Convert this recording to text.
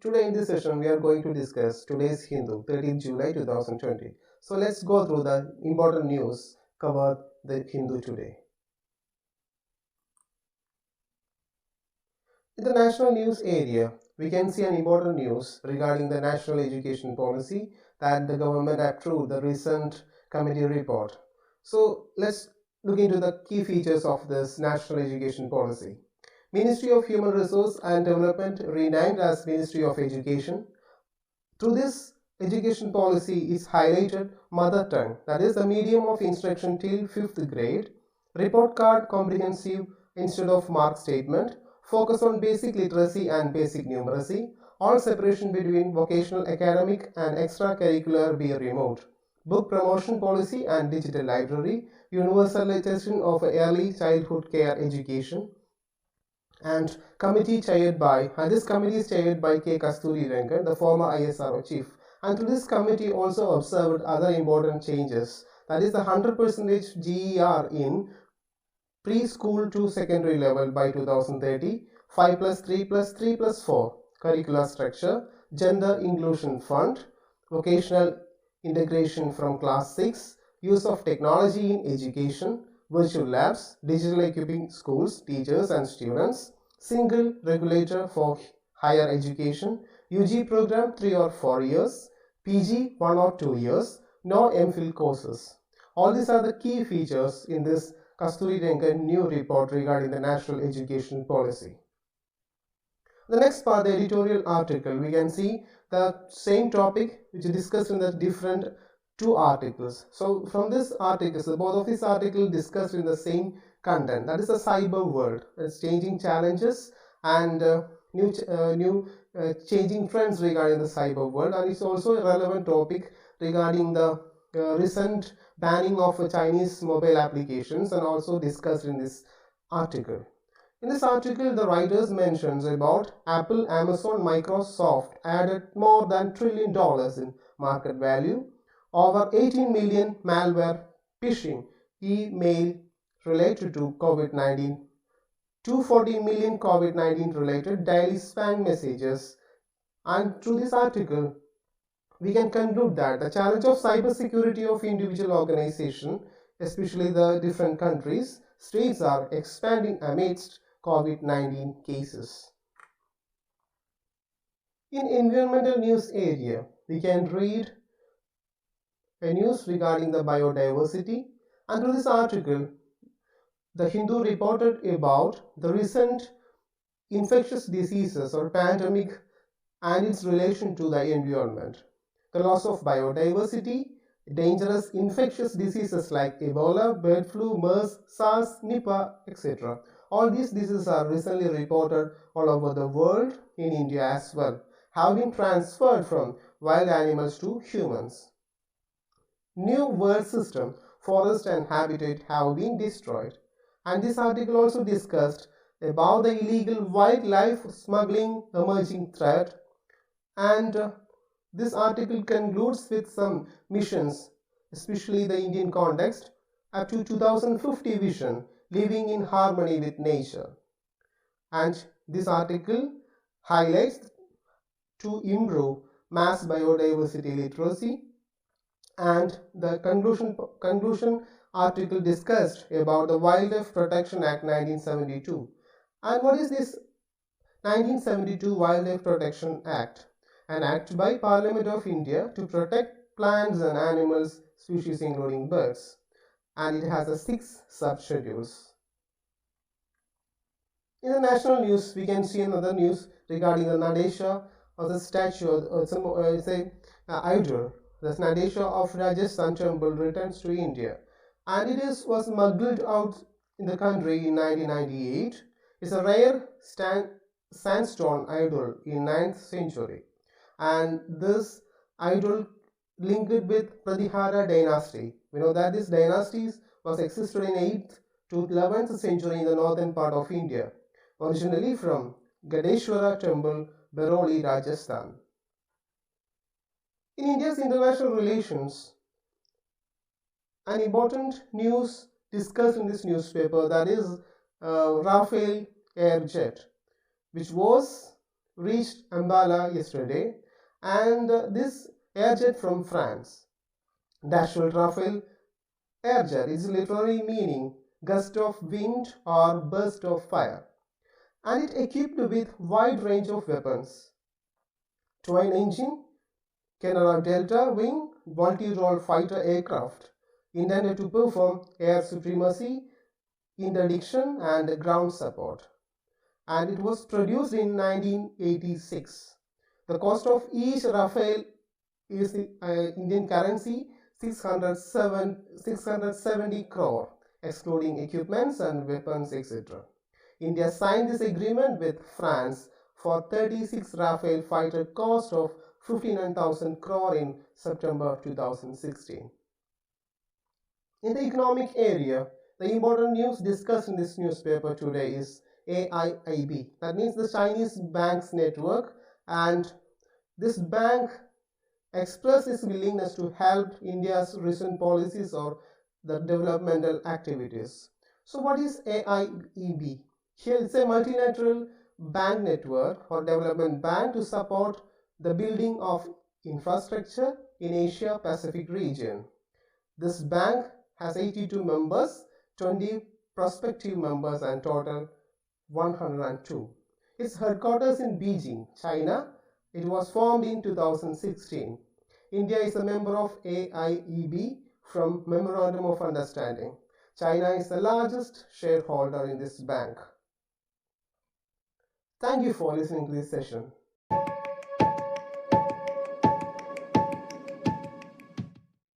today in this session we are going to discuss today's Hindu, 13th July 2020. So let's go through the important news covered the Hindu today. In the national news area, we can see an important news regarding the national education policy that the government approved the recent committee report. So let's look into the key features of this national education policy. Ministry of Human Resource and Development renamed as Ministry of Education. Through this education policy is highlighted mother tongue, that is the medium of instruction till 5th grade, report card comprehensive instead of mark statement, focus on basic literacy and basic numeracy, all separation between vocational academic and extracurricular be removed, book promotion policy and digital library, universalization of early childhood care education, and this committee is chaired by K. Kasturi Rangan, the former ISRO chief. And through this committee also observed other important changes. That is the 100% GER in preschool to secondary level by 2030, 5 plus 3 plus 3 plus 4 curricular structure, gender inclusion fund, vocational integration from class 6, use of technology in education, virtual labs, digital equipping schools, teachers and students, single regulator for higher education, UG program 3 or 4 years, PG 1 or 2 years, no MPhil courses. All these are the key features in this Kasturi Rangan new report regarding the national education policy. The next part, the editorial article, we can see the same topic which is discussed in the different two articles. So from this article, so both of these articles discussed in the same content, that is the cyber world. It's changing challenges and new changing trends regarding the cyber world, and it's also a relevant topic regarding the recent banning of Chinese mobile applications, and also discussed in this article. In this article, the writers mentions about Apple, Amazon, Microsoft added more than $1 trillion in market value, over 18 million malware phishing email related to COVID-19, 240 million COVID-19 related daily spam messages. And through this article, we can conclude that the challenge of cybersecurity of individual organizations, especially the different countries, states are expanding amidst COVID-19 cases. In environmental news area, we can read a news regarding the biodiversity, and through this article, the Hindu reported about the recent infectious diseases or pandemic and its relation to the environment, the loss of biodiversity, dangerous infectious diseases like Ebola, bird flu, MERS, SARS, Nipah, etc. All these diseases are recently reported all over the world, in India as well, have been transferred from wild animals to humans. New world system, forest and habitat have been destroyed. And this article also discussed about the illegal wildlife smuggling emerging threat, and this article concludes with some missions, especially the Indian context, up to 2050 vision, living in harmony with nature. And this article highlights to improve mass biodiversity literacy, and the conclusion article discussed about the Wildlife Protection Act 1972. And what is this 1972 Wildlife Protection Act? An act by Parliament of India to protect plants and animals species including birds, and it has 6 subschedules. In the national news, we can see another news regarding the Nadesha, or the statue, it's a idol. The Nadesha of Rajasthan temple returns to India, and it was smuggled out in the country in 1998. It's a rare sandstone idol in 9th century, and this idol linked with Pratihara dynasty. We know that this dynasty was existed in 8th to 11th century in the northern part of India, originally from Gadeshwara temple, Baroli, Rajasthan. In India's international relations, an important news discussed in this newspaper, that is Rafale air jet, which was reached Ambala yesterday, and this airjet from France, Dassault Rafale airjet, is literally meaning gust of wind or burst of fire, and it equipped with wide range of weapons. Twin engine, Canara Delta wing, multi-role fighter aircraft intended to perform air supremacy, interdiction and ground support, and it was produced in 1986. The cost of each Rafale is Indian currency 670 crore, excluding equipments and weapons, etc. India signed this agreement with France for 36 Rafale fighter cost of 59,000 crore in September 2016. In the economic area, the important news discussed in this newspaper today is AIIB. That means the Chinese Banks Network, and this bank expressed its willingness to help India's recent policies or the developmental activities. So what is AIIB? Here it's a multilateral bank network or development bank to support the building of infrastructure in Asia Pacific region. This bank has 82 members, 20 prospective members, and total 102. Its headquarters in Beijing, China. It was formed in 2016. India is a member of AIIB from Memorandum of Understanding. China is the largest shareholder in this bank. Thank you for listening to this session.